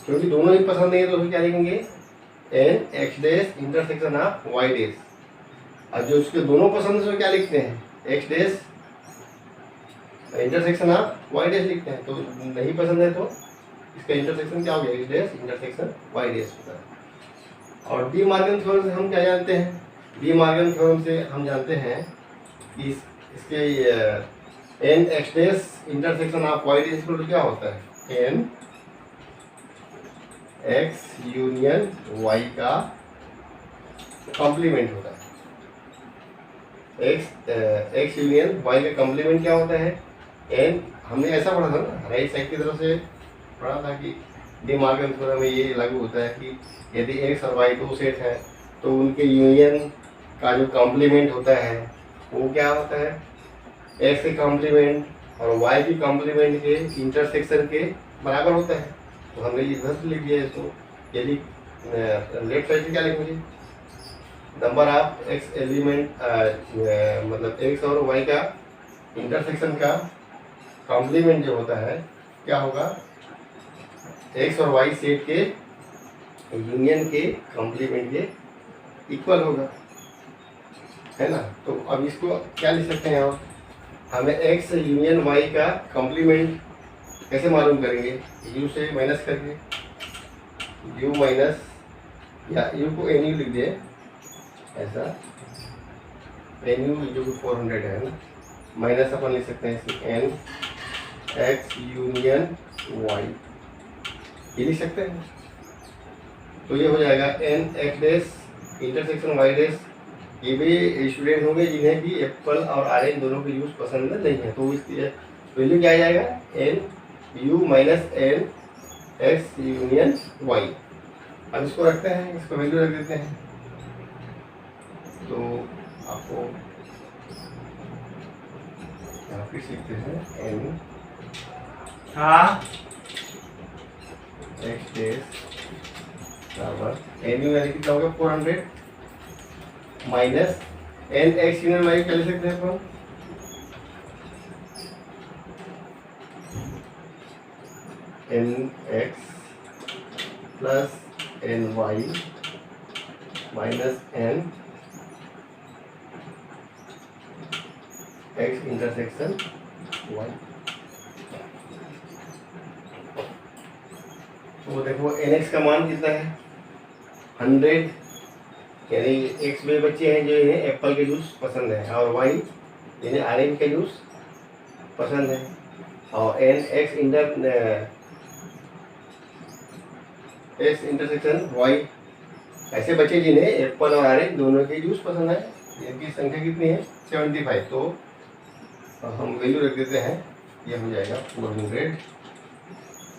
क्योंकि दोनों ही पसंद नहीं है। तो उसको क्या लिखेंगे? N X dash intersection of Y dash. और जो उसके दोनों पसंद है उसमें क्या लिखते हैं, X dash intersection of Y dash लिखते हैं। तो नहीं पसंद है तो इसका इंटरसेक्शन क्या हो गया, X dash intersection Y dash होता है। और डी मॉर्गन थ्योरम से हम क्या जानते हैं, डी मॉर्गन थ्योरम से हम जानते हैं कि इसके n X dash intersection of Y dash क्या होता है, एन एक्स यूनियन वाई का कॉम्प्लीमेंट होता है। एक्स यूनियन वाई का कॉम्प्लीमेंट क्या होता है, एन। हमने ऐसा पढ़ा था ना राइट साइड की तरफ से पढ़ा था कि डी मॉर्गन थ्योरम में ये लागू होता है कि यदि एक्स और वाई दो सेट है तो उनके यूनियन का जो कॉम्प्लीमेंट होता है वो क्या होता है, एक्स के कॉम्प्लीमेंट और वाई की कॉम्प्लीमेंट के इंटरसेक्शन के बराबर होता है। तो हमने इधर से लिख दिया इसको। यदि लेफ्ट साइड से क्या लिखेंगे, नंबर ऑफ एक्स एलिमेंट मतलब एक्स और वाई का इंटरसेक्शन का कॉम्प्लीमेंट जो होता है क्या होगा, एक्स और वाई सेट के यूनियन के कॉम्प्लीमेंट के इक्वल होगा, है ना। तो अब इसको क्या लिख सकते हैं हम, हमें एक्स यूनियन वाई का कॉम्प्लीमेंट कैसे मालूम करेंगे, यू से माइनस करके, यू माइनस या यू को एन यू लिख दिए ऐसा, एन यू जो कि 400 है ना, माइनस अपन लिख सकते हैं इसमें एन एक्स यूनियन वाई, ये लिख सकते हैं। तो ये हो जाएगा n X dash intersection Y dash. ये भी स्टूडेंट होंगे जिन्हें भी एप्पल और ऑरेंज दोनों के यूज पसंद नहीं है, तो इसकी वैल्यू क्या आ जाएगा, n U minus N X union Y. अब इसको रखते हैं, इसको वैल्यू रख देते हैं। तो आपको यहाँ फिर सीखते हैं एन एक्स डैश बराबर एन यू यानी कितना होगा 400 minus N X union Y क्या ले सकते हैं अपन, N X plus N Y minus N X intersection Y. तो देखो एन एक्स का मान कितना है 100, यानी एक्स वे बच्चे हैं जो इन्हें एप्पल के जूस पसंद है, और वाई इन्हें ऑरेंज के जूस पसंद है, और एन एक्स इंटरसेक्शन वाई ऐसे बच्चे जिन्हें एप्पल और ऑरेंज दोनों के जूस पसंद है। इनकी संख्या कितनी है 75। तो हम वैल्यू रख देते हैं, ये हो जाएगा 400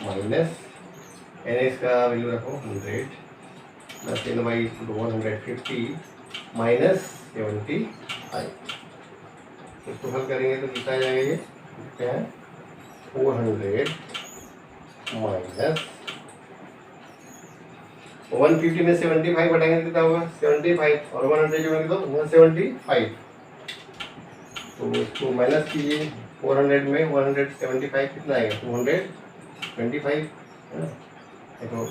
माइनस एन एक्स का वैल्यू रखो 100 प्लस एन वाई 150 माइनस 75। इसको हल करेंगे तो कितना आ जाएगा, ये क्या है 400 माइनस 150 में 75 बढ़ाएंगे कितना होगा 75, और 100 जोड़ेंगे तो 175। तो इसको माइनस कीजिए, 400 में 175 कितना आएगा 225, देखो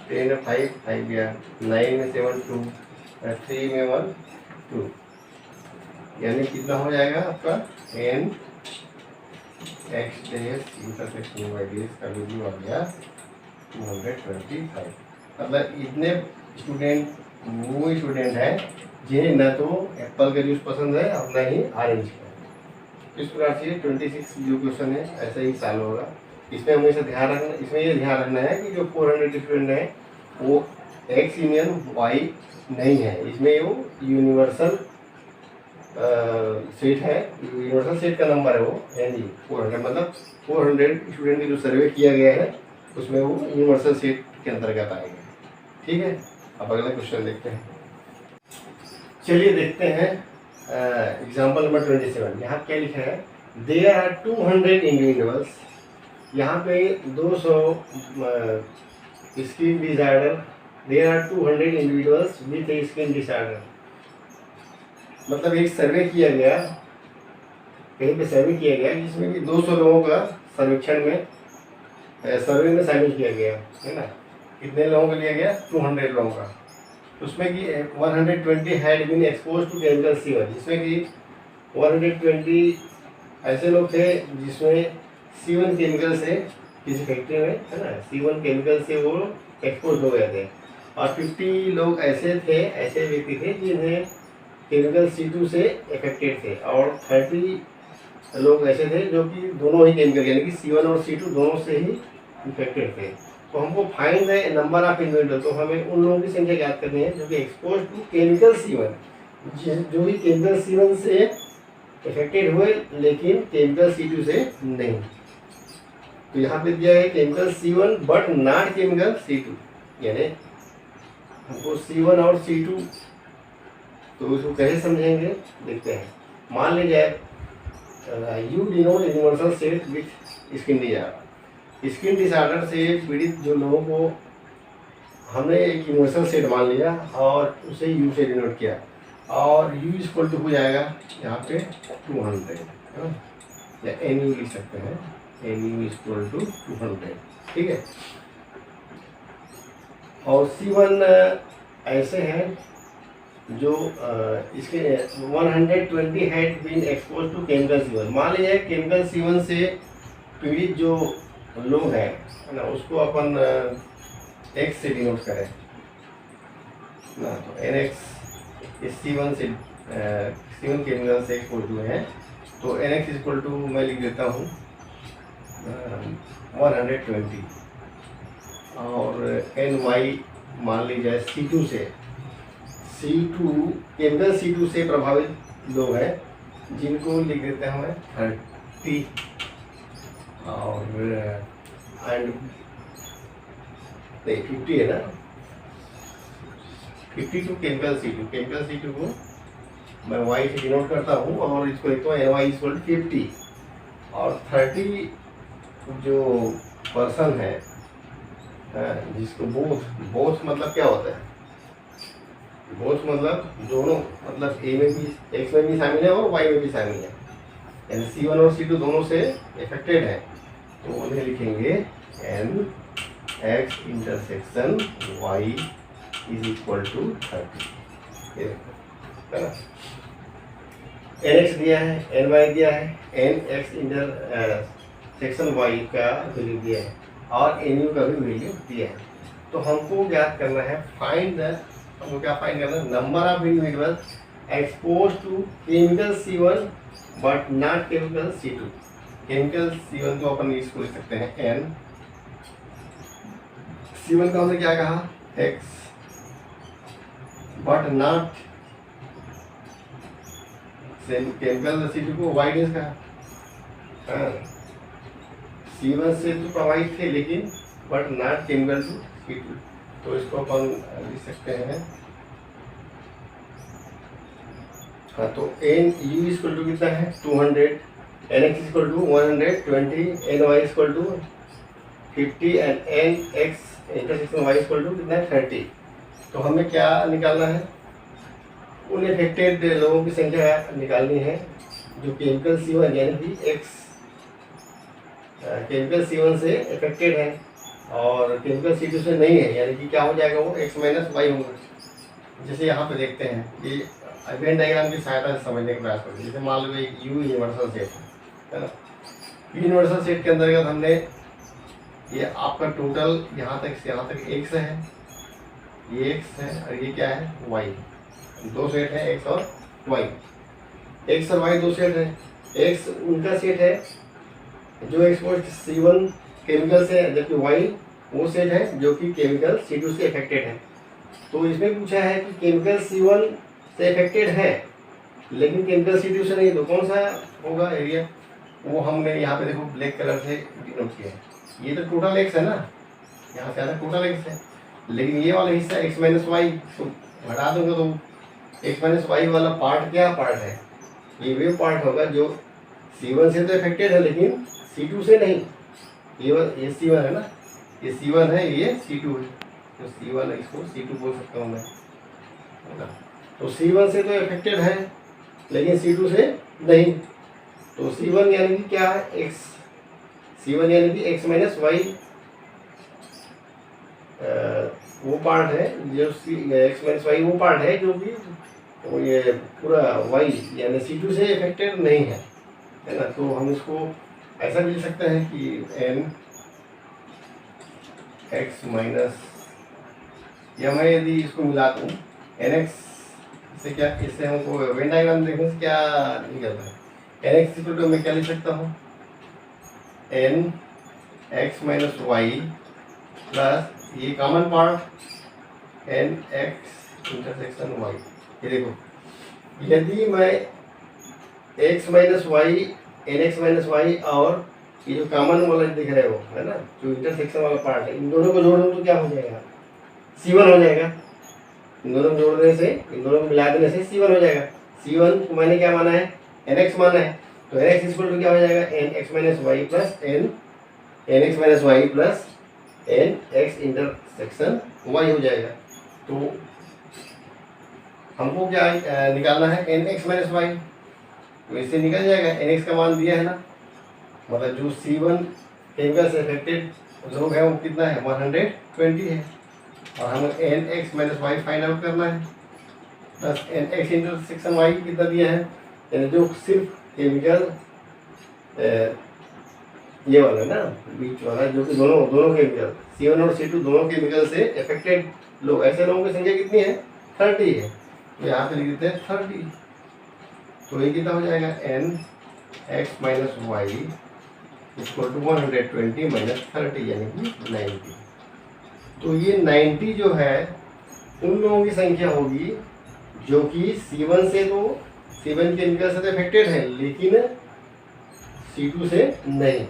10 में 5 गया, 9 में 7 2, 3 में 1 2, यानी कितना हो जाएगा आपका n X dash intersection Y dash का वैल्यू आ गया 225। मतलब इतने स्टूडेंट वो स्टूडेंट हैं जिन्हें न तो एप्पल का जूस पसंद है और न ही ऑरेंज का। इस प्रकार से 26 जो क्वेश्चन है ऐसा ही सॉल्व होगा। इसमें हमेशा ध्यान रखना, इसमें ये ध्यान रखना है कि जो 400 स्टूडेंट है वो एक्स यूनियन वाई नहीं है, इसमें वो यूनिवर्सल सेट है, यूनिवर्सल सेट का नंबर है वो एन 400, मतलब 400 स्टूडेंट के जो सर्वे किया गया है उसमें वो यूनिवर्सल सेट के अंतर्गत आएगा। ठीक है, अब अगला क्वेश्चन देखते हैं। चलिए देखते हैं एग्जाम्पल नंबर 27। यहाँ क्या लिखा है, देयर आर 200 इंडिविजुअल्स, यहाँ पे 200 skin disorder, there are 200 individuals with a skin disorder. मतलब एक सर्वे किया गया, कहीं पे सर्वे किया गया जिसमें कि 200 लोगों का सर्वेक्षण में सर्वे में शामिल किया गया है ना। कितने लोगों को लिया गया 200 लोगों का। उसमें कि 120 had been expose to chemical C1, जिसमें कि 120 ऐसे लोग थे जिसमें C1 केमिकल से किसी फैक्ट्री में, है ना, C1 केमिकल से वो एक्सपोज हो गए थे। और 50 लोग ऐसे थे, ऐसे व्यक्ति थे जिन्हें केमिकल C2 से इफेक्टेड थे, और 30 लोग ऐसे थे जो कि दोनों ही केमिकल यानी कि C1 और C2 दोनों से ही इफेक्टेड थे। तो हमको find the number of individual, तो हमें उन लोगों की संख्या ज्ञात करनी है जो कि एक्सपोज टू केमिकल C1, जो भी केमिकल C1 से इफेक्टेड हुए लेकिन केमिकल C2 से नहीं। तो यहाँ पे दिया है chemical C1 but not chemical C2, यानी हमको C1 और C2, तो इसको कैसे समझेंगे देखते हैं। मान लीजिए you denote universal set with skin disorder, skin disorder से पीड़ित जो लोगों को हमने एक यूनिवर्सल सेट मान लिया और उसे यू से डिनोट किया, और यू इक्वल टू हो जाएगा यहाँ पे 200, या एन यू लिख सकते हैं, एन यू इक्वल टू 200, ठीक है। और C1 ऐसे हैं जो इसके 120 had been expose to chemical C1। मान लीजिए केमिकल C1 से पीड़ित जो लोग हैं, है ना, उसको अपन x से डिनोट करें ना, तो NX इस C1 से C1 केमिकल से एक्सपोज हुए हैं, तो NX इक्वल टू मैं लिख देता हूँ 120, और NY मान लीजिए C2 से, C2 केमिकल C2 से प्रभावित लोग हैं जिनको लिख देते हैं हमें 30, और एंड नहीं 50 है ना, 52 केमिकल C2 को मैं Y से डिनोट करता हूँ और इसको लिखता हूँ NY इक्वल 50, और 30 जो पर्सन है जिसको बोथ मतलब क्या होता है, बोथ मतलब दोनों, मतलब A में भी, X में भी शामिल है और Y में भी शामिल है, यानी C1 और C2 दोनों से इफेक्टेड है, तो उन्हें लिखेंगे NX intersection Y is equal to 30, है ना। NX दिया है, NY दिया है, NX इंटरसेक्शन Y का वैल्यू दिया है, और NU का भी वैल्यू दिया है। तो हमको ज्ञात करना है हमको क्या फाइंड करना है, number of individual expose to chemical C1 but not chemical C2। Chemical C1 को अपन इसको लिख सकते हैं N, C1 का हमने क्या कहा X, but not chemical C2 को Y डेज कहा। C1 से तो प्रभावित थे लेकिन but not chemical to C2, तो इसको अपन लिख सकते हैं, हाँ, तो एन यू इक्वल टू कितना है 200, NX equal to 120, NY equal to 50 and NX intersection Y equal to कितना है 30। तो हमें क्या निकालना है, उन इफेक्टेड लोगों की संख्या निकालनी है जो केमिकल C1 यानी कि X केमिकल C1 से इफेक्टेड है और केमिकल C2 से नहीं है, यानी कि क्या हो जाएगा, वो X माइनस Y होगा। जैसे यहाँ पे देखते हैं, ये वेन डायग्राम की सहायता से समझने का प्रयास करें। जैसे मान लो एक U यूनिवर्सल सेट है ना, यूनिवर्सल सेट के अंतर्गत हमने ये आपका टोटल यहाँ तक X है, ये X है और ये क्या है Y, दो सेट है X और Y, X और Y दो सेट है। X उनका सेट है जो एक्सपोज C1 केमिकल से, जबकि Y वो सेट है जो कि केमिकल C2 से इफेक्टेड है। तो इसमें पूछा है कि केमिकल C1 से इफेक्टेड है लेकिन केमिकल C2 से नहीं, तो कौन सा होगा एरिया, वो हमने यहाँ पे देखो ब्लैक कलर से डिनोट किया है। ये तो टोटल X है ना, यहाँ से आधा टोटल X है, लेकिन ये वाला हिस्सा X माइनस वाई, तो हटा दूंगा तो X माइनस वाई वाला पार्ट क्या पार्ट है, ये वे पार्ट होगा जो C1 से तो इफेक्टेड है लेकिन C2 से नहीं। ये C1 है ना, ये C1 है, ये C2 है, तो C1 इसको C2 बोल सकता हूँ मैं, है ना। तो C1 से तो इफेक्टेड है लेकिन C2 से नहीं, तो C1 यानी कि क्या है X, C1 यानी कि X माइनस वाई वो पार्ट है जो एक्स माइनस वाई, वो पार्ट है जो कि वो ये पूरा वाई यानी C2 से इफेक्टेड नहीं है ना। तो हम इसको ऐसा भी लिख सकते हैं कि एन एक्स माइनस, या मैं यदि इसको मिला दूँ एन एक्स से, क्या इससे हमको वेन डायग्राम देखने से क्या निकलता है, एन एक्स इक्वल टू मैं क्या लिख सकता हूँ, N X minus Y plus ये common part N X intersection Y. ये देखो, यदि मैं X minus Y, N X minus Y और ये जो कॉमन वाला दिख रहे हो है ना, जो इंटरसेक्शन वाला पार्ट है, इन दोनों को जोड़ दूँ तो क्या हो जाएगा, C1 हो जाएगा। इन दोनों को जोड़ देने से, इन दोनों को मिला देने से C1 हो जाएगा। C1 को मैंने क्या माना है, NX माना है, तो NX इक्वल टू क्या हो जाएगा, NX minus Y plus NX minus Y plus NX intersection Y हो जाएगा। तो हमको क्या निकालना है, NX माइनस वाई, तो इससे निकल जाएगा, NX का मान दिया है ना, मतलब जो C1 केमिकल से इफेक्टेड लोग हैं वो कितना है, 120 है, और हमें NX minus Y find out करना है, प्लस NX इंटरसेक्शन वाई कितना दिया है, यानी जो सिर्फ केमिकल ये वाला ना बीच वाला, जो कि दोनों केमिकल C1 और C2 दोनों केमिकल से इफेक्टेड लोग, ऐसे लोगों की संख्या कितनी है, 30 है। तो यहाँ पे लिख देते हैं 30, तो ये कितना हो जाएगा, NX minus Y equal to 120 minus 30 यानी कि 90। तो ये 90 जो है उन लोगों की संख्या होगी जो कि C1 से, तो C1 केमिकल से तो इफेक्टेड है लेकिन C2 से नहीं।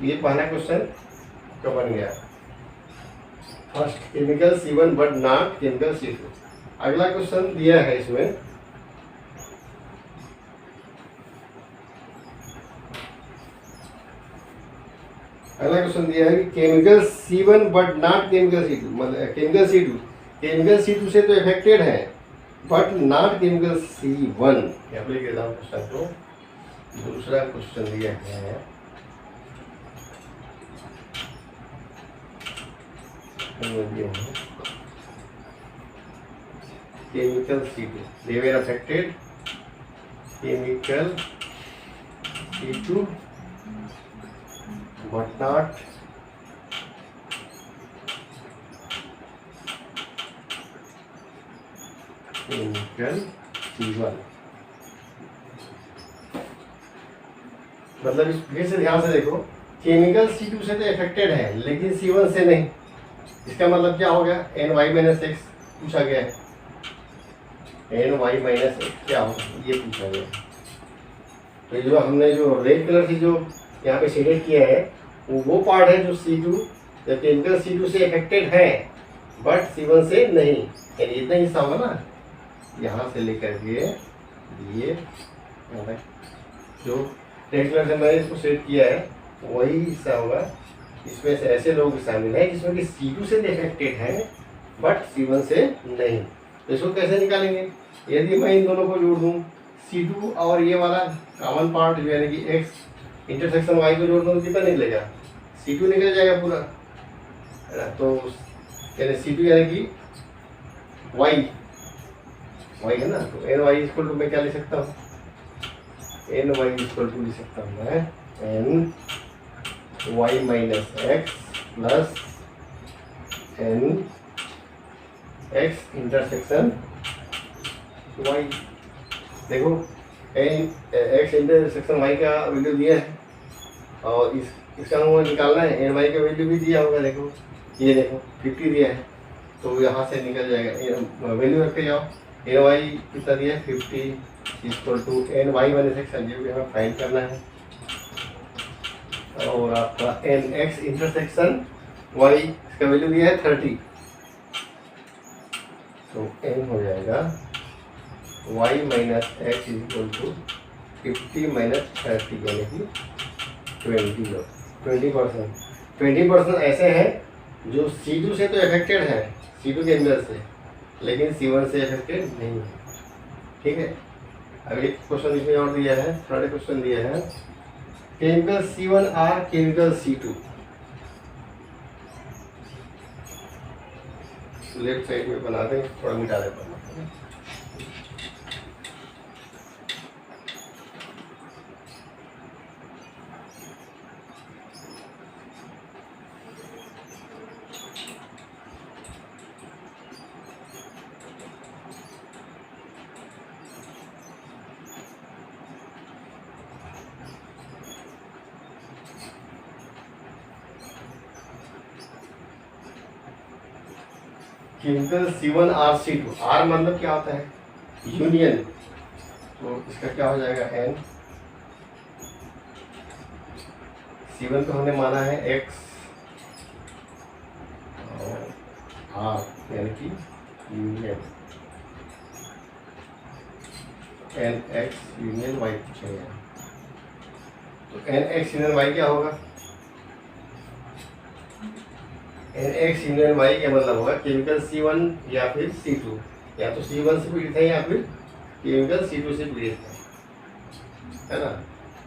ये पहला क्वेश्चन का बन गया, first chemical C1 but not chemical C2। अगला क्वेश्चन दिया है इसमें, अगला क्वेश्चन दिया है कि chemical C1 but not chemical C2, मतलब केमिकल C2 से तो इफेक्टेड है बट नॉट केमिकल C1। यहाँ पे लिख देता हूँ क्वेश्चन को। दूसरा क्वेश्चन दिया है, chemical C2, they were affected, chemical C2 but not chemical C1। मतलब इस फिर से ध्यान से देखो, केमिकल C2 से तो इफेक्टेड है लेकिन C1 से नहीं। इसका मतलब क्या हो गया, NY माइनस एक्स पूछा गया है, NY माइनस एक्स क्या होगा ये पूछा गया। तो जो हमने जो रेड कलर से जो यहाँ पे शेडेड किया है वो पार्ट है जो C2, जो केमिकल C2 से इफेक्टेड है बट C1 से नहीं, यानी इतना हिस्सा होगा ना, यहाँ से लेकर के ये जो रेड कलर से मैंने इसको सेट किया है वही हिस्सा होगा। इसमें से ऐसे लोग शामिल हैं जिसमें कि C2 से इफेक्टेड है बट C1 से नहीं। तो इसको कैसे निकालेंगे, यदि मैं इन दोनों को जोड़ दूँ, C2 और ये वाला कॉमन पार्ट जो यानी कि X इंटरसेक्शन Y को जोड़ दूँ तो कितना निकलेगा, C2 निकल जाएगा पूरा, है ना। तो यानी C2 यानी कि Y है ना, तो NY इक्वल टू मैं क्या लिख सकता हूँ, NY इक्वल टू लिख सकता हूँ मैं NY minus x plus NX intersection Y। देखो X इंटरसेक्शन Y का वैल्यू दिया है और इसका हमें निकालना है, NY का वैल्यू भी दिया होगा, देखो ये देखो 50 दिया है, तो यहाँ से निकल जाएगा, वैल्यू रखते जाओ, NY कितना दिया है 50 equal to NY minus X जो हमें फाइंड करना है, और आपका NX इंटरसेक्शन Y इसका वैल्यू दिया है 30, तो N हो जाएगा Y minus X equal to 50 minus 30 यानी कि 20% ऐसे हैं जो C2 से तो इफेक्टेड है, C2 के अंदर से, लेकिन C1 से इफेक्टेड नहीं है। ठीक है, अगले क्वेश्चन इसमें और दिया है, थर्ड क्वेश्चन दिया है, केमिकल C1 और केमिकल C2 लेफ्ट साइड में बना दें, थोड़ा मिटा देता हूँ। केमिकल C1 और C2, R मतलब क्या होता है? यूनियन। तो इसका क्या हो जाएगा? N, C1 को हमने माना है X और R यानी कि यूनियन, NX यूनियन Y पूछा गया। तो NX यूनियन Y क्या होगा? NX यूनियन Y का मतलब होगा केमिकल C1 या फिर C2, या तो C1 से पीड़ित है या फिर केमिकल C2 से पीड़ित है ना।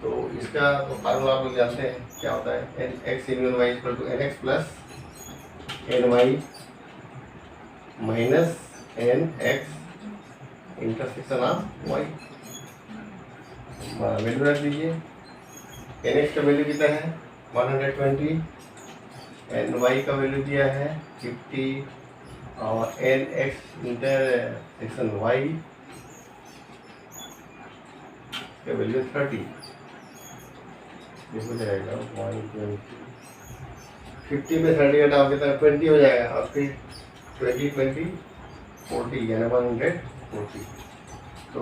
तो इसका तो फार्मूला आप लोग जानते हैं क्या होता है? NX union Y equal to NX plus NY minus NX intersection of Y। Value रख दीजिए। NX का वैल्यू कितना है? 120, NY का वैल्यू दिया है 50 और NX इंटरसेक्शन Y का वैल्यू 30। ये हो जाएगा 120, 50 में 30 घटाओगे तो 20 हो जाएगा, और फिर 20 20 40 यानी 140। तो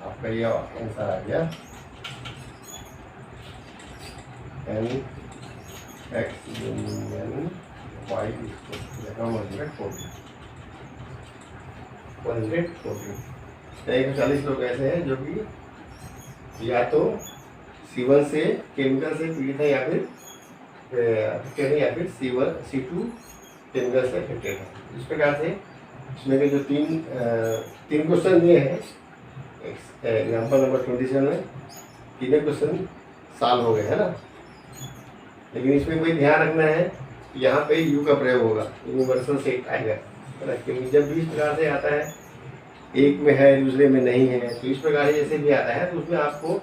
आपका ये आंसर आ गया NX यूनियन Y इक्वल 140। 140 लोग ऐसे हैं जो कि या तो C1 से केमिकल से पीड़ित है या फिर या फिर C2 केमिकल से अफेक्टेड है। इस प्रकार से इसमें के जो तीन क्वेश्चन दिए हैं एग्जाम्पल नंबर 27 में, तीनों क्वेश्चन सॉल्व हो गए है ना। लेकिन इसमें कोई ध्यान रखना है, यहाँ पे U का प्रयोग होगा, यूनिवर्सल सेट आएगा, क्योंकि जब भी इस प्रकार से आता है, एक में है दूसरे में नहीं है, तो इस प्रकार से जैसे भी आता है तो उसमें आपको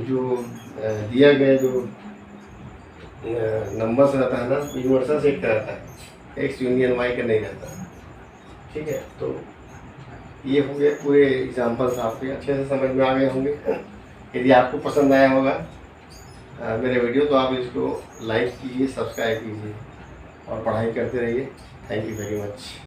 जो दिया गया जो नंबर्स रहता है ना, यूनिवर्सल सेट का रहता है, X यूनियन Y का नहीं रहता। ठीक है, तो ये हो गए पूरे एग्जाम्पल्स, आपके अच्छे से समझ में आ गए होंगे। यदि आपको पसंद आया होगा मेरे वीडियो तो आप इसको लाइक कीजिए, सब्सक्राइब कीजिए और पढ़ाई करते रहिए। Thank you very much.